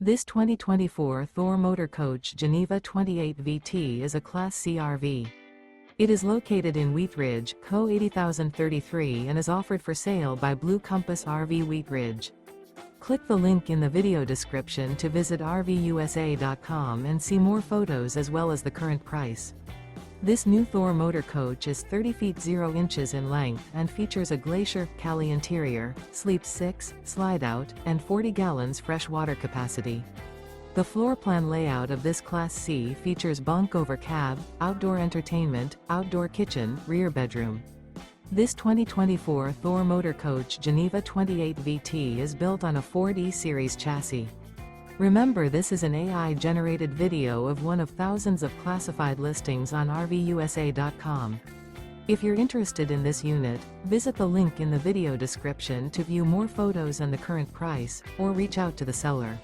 This 2024 Thor Motor Coach Geneva 28 VT is a Class C RV. It is located in Wheat Ridge, Co 80033 and is offered for sale by Blue Compass RV Wheat Ridge. Click the link in the video description to visit RVUSA.com and see more photos as well as the current price. This new Thor Motor Coach is 30 feet 0 inches in length and features a GLACIER, CALI interior, sleeps 6, Slideout, and 40 gallons fresh water capacity. The floor plan layout of this Class C features bunk over cab, outdoor entertainment, outdoor kitchen, rear bedroom. This 2024 Thor Motor Coach Geneva 28 VT is built on a Ford E-Series chassis. Remember, this is an AI-generated video of one of thousands of classified listings on RVUSA.com. If you're interested in this unit, visit the link in the video description to view more photos and the current price, or reach out to the seller.